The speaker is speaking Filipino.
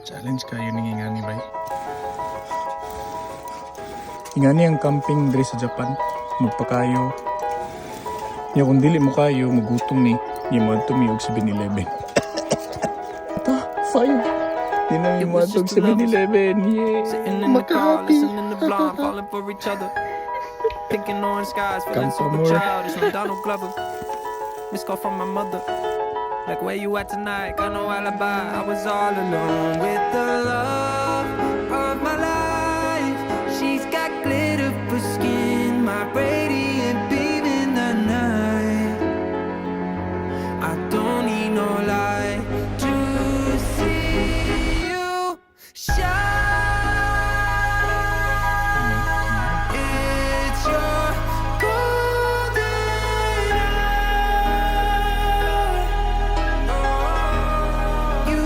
Challenge kayo ni ingani bay. Ingani ang camping dre sa Japan. Magpakayo. Nya kung dili mo kayo, magutom ni. Nya mo tumiyog sa 7-Eleven. Ta, 5. Di na yung matog sa 7-Eleven. Yeah. Sitting in the car, listening to Blonde, falling for each other. Pink and orange skies, feeling super childish. No Donald Glover. Missed call from my mother. Like, where you at tonight? Got no alibi. I was all alone with the love.